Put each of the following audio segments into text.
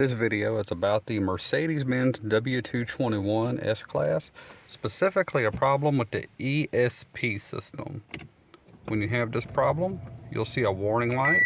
This video is about the Mercedes-Benz W221 S-Class, specifically a problem with the ESP system. When you have this problem, you'll see a warning light.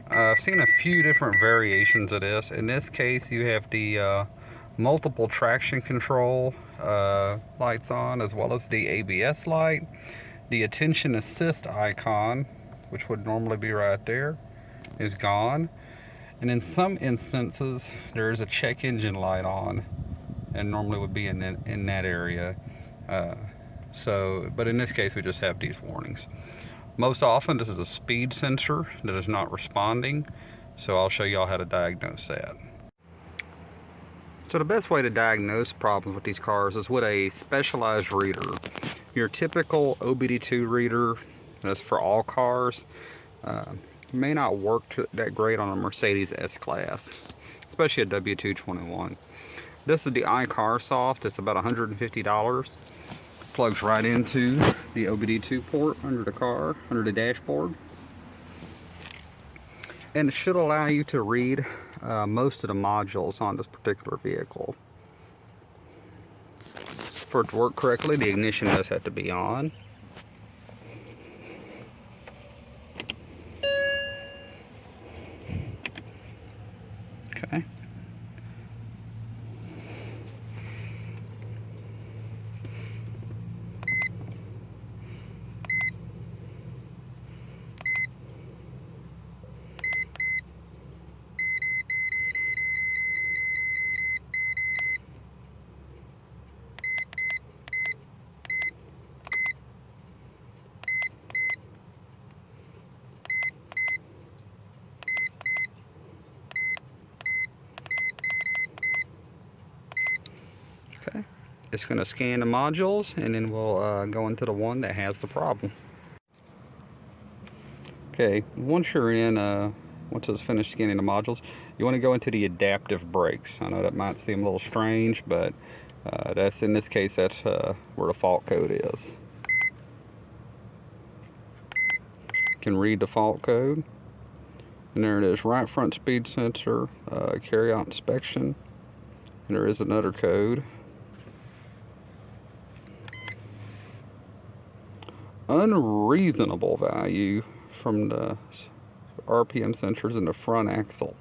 I've seen a few different variations of this. In this case, you have the multiple traction control lights on, as well as the ABS light, the attention assist icon, which would normally be right there, is gone, and in some instances there is a check engine light on, and normally would be in that area. But in this case, we just have these warnings. Most often, this is a speed sensor that is not responding, so I'll show y'all how to diagnose that. So the best way to diagnose problems with these cars is with a specialized reader. Your typical OBD2 reader, that's for all cars, may not work that great on a Mercedes S-Class, especially a W221. This is the iCarSoft. It's about $150. Plugs right into the OBD2 port under the car, under the dashboard. And it should allow you to read most of the modules on this particular vehicle. For it to work correctly, the ignition does have to be on. Okay. Okay. It's going to scan the modules, and then we'll go into the one that has the problem. Okay, once you're in, once it's finished scanning the modules, you want to go into the adaptive brakes. I know that might seem a little strange, but that's, in this case, that's where the fault code is. You can read the fault code, and there it is: right front speed sensor, carry out inspection, and there is another code. Unreasonable value from the RPM sensors in the front axle.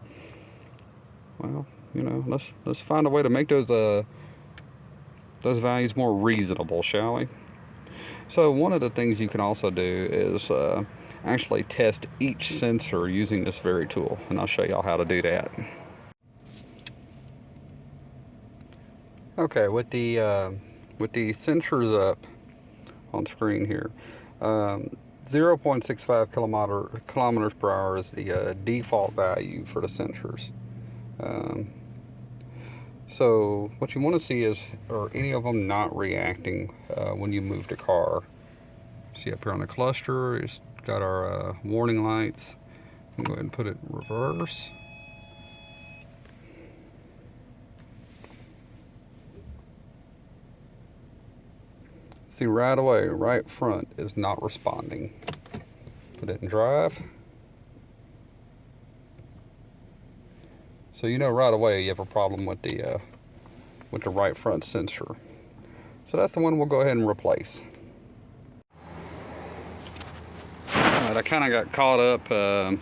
Well, you know, let's find a way to make those values more reasonable, shall we? So one of the things you can also do is actually test each sensor using this very tool, and I'll show y'all how to do that. Okay, with the sensors up on screen here, 0.65 kilometers per hour is the default value for the sensors. So what you want to see is, are any of them not reacting when you move the car? See up here on the cluster, it's got our warning lights. I'm going to go ahead and put it in reverse. See right away, right front is not responding. Put it in drive. So you know right away you have a problem with the right front sensor. So that's the one we'll go ahead and replace. Alright, I kind of got caught up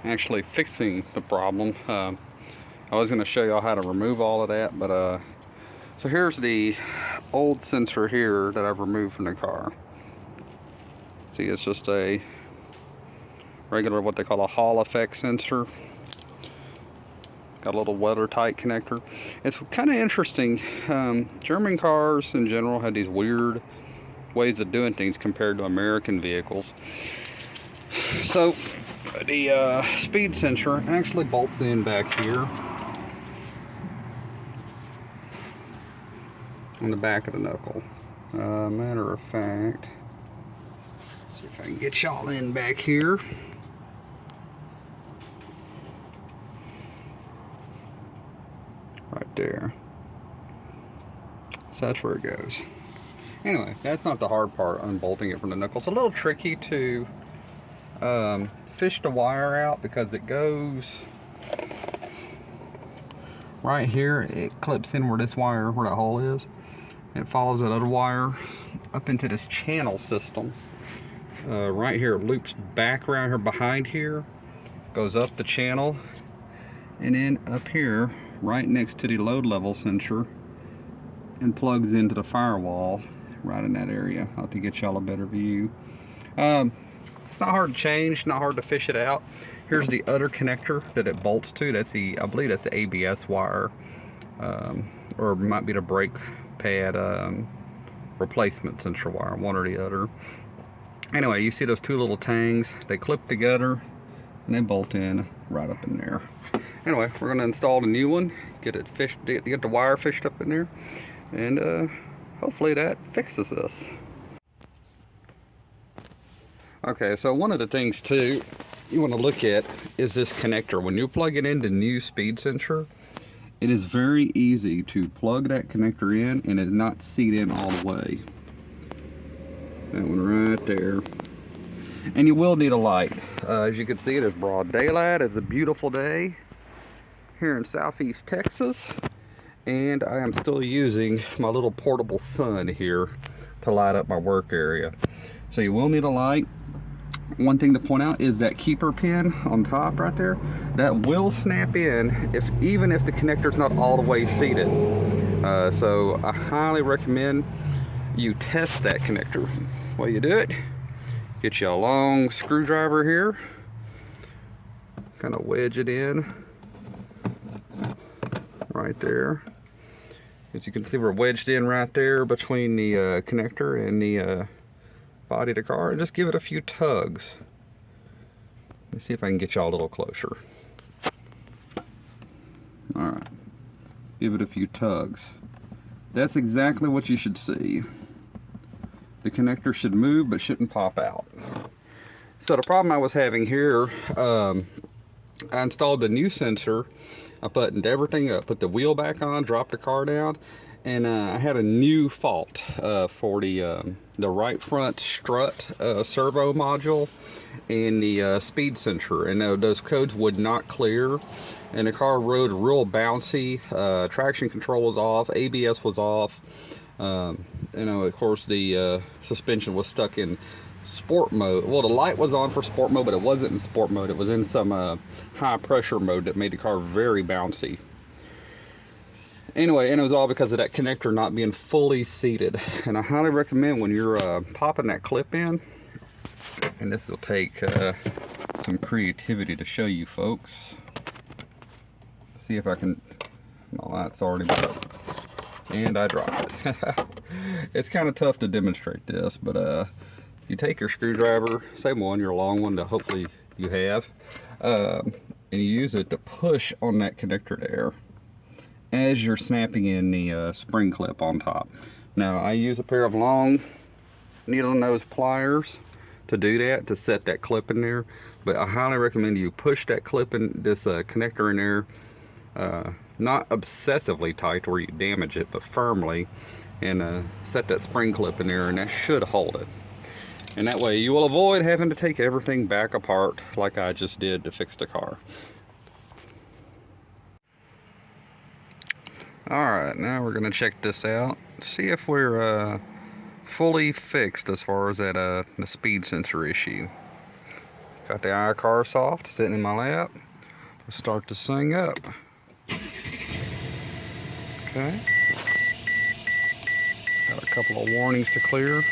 actually fixing the problem. I was going to show y'all how to remove all of that, but so here's the old sensor here that I've removed from the car. See, it's just a regular, what they call a Hall effect sensor. Got a little weather tight connector. It's kind of interesting. German cars in general had these weird ways of doing things compared to American vehicles. So the speed sensor actually bolts in back here on the back of the knuckle. Matter of fact, let's see if I can get y'all in back here. Right there. So that's where it goes. Anyway, that's not the hard part, unbolting it from the knuckle. It's a little tricky to fish the wire out because it goes right here. It clips in where this wire, where that hole is. It follows that other wire up into this channel system. Right here, it loops back around here behind here, goes up the channel, and then up here, right next to the load level sensor, and plugs into the firewall right in that area. I'll have to get y'all a better view. It's not hard to change, not hard to fish it out. Here's the other connector that it bolts to. That's the, I believe that's the ABS wire, or it might be the brake pad replacement sensor wire, one or the other. Anyway, you see those two little tangs, they clip together and they bolt in right up in there. Anyway, we're going to install the new one, get it fished, get the wire fished up in there, and hopefully that fixes this. Okay, so one of the things too you want to look at is this connector. When you're plugging into new speed sensor, it is very easy to plug that connector in and it not seat in all the way. That one right there. And you will need a light. As you can see, it is broad daylight. It's a beautiful day here in southeast Texas. And I am still using my little portable sun here to light up my work area. So you will need a light. One thing to point out is that keeper pin on top right there, that will snap in even if the connector's not all the way seated. So I highly recommend you test that connector. While you do it, get you a long screwdriver here, kind of wedge it in right there. As you can see, we're wedged in right there between the connector and the body of the car, and just give it a few tugs. Let me see if I can get y'all a little closer. Alright, give it a few tugs. That's exactly what you should see. The connector should move but shouldn't pop out. So the problem I was having here, I installed the new sensor, I buttoned everything up, put the wheel back on, dropped the car down, and I had a new fault for the right front strut servo module and the speed sensor, and those codes would not clear, and the car rode real bouncy. Traction control was off, ABS was off, of course the suspension was stuck in sport mode. Well, the light was on for sport mode, but it wasn't in sport mode. It was in some high pressure mode that made the car very bouncy. Anyway, and it was all because of that connector not being fully seated. And I highly recommend when you're popping that clip in, and this will take some creativity to show you folks. See if I can, my light's already broke. And I dropped it. It's kind of tough to demonstrate this, but you take your screwdriver, same one, your long one that hopefully you have, and you use it to push on that connector there as you're snapping in the spring clip on top. Now I use a pair of long needle nose pliers to do that, to set that clip in there, but I highly recommend you push that clip in, this connector in there, not obsessively tight where you damage it, but firmly, and set that spring clip in there, and that should hold it. And that way you will avoid having to take everything back apart like I just did to fix the car. Alright, now we're going to check this out. See if we're fully fixed as far as that the speed sensor issue. Got the iCar Soft sitting in my lap. Let's start this thing up. Okay. Got a couple of warnings to clear.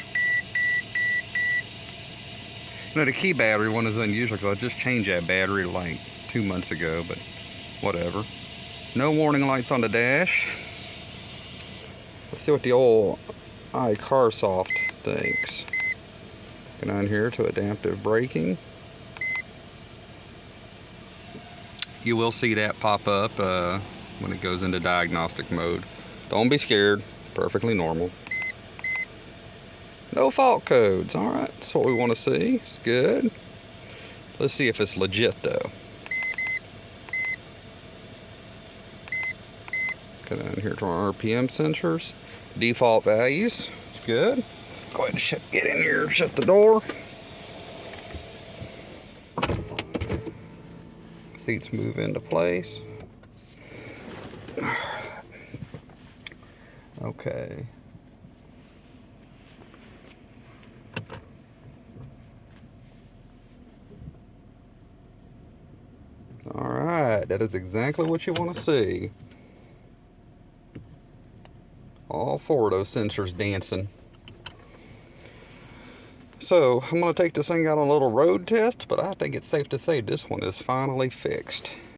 The key battery one is unusual because I just changed that battery like 2 months ago, but whatever. No warning lights on the dash. Let's see what the old iCar Soft thinks. Get on here to adaptive braking. You will see that pop up when it goes into diagnostic mode. Don't be scared, perfectly normal. No fault codes. Alright, that's what we want to see. It's good. Let's see if it's legit though. Go down here to our RPM sensors. Default values. It's good. Go ahead and get in here, shut the door. seats move into place. Okay. Alright, that is exactly what you want to see. All four of those sensors dancing. So, I'm going to take this thing out on a little road test, but I think it's safe to say this one is finally fixed.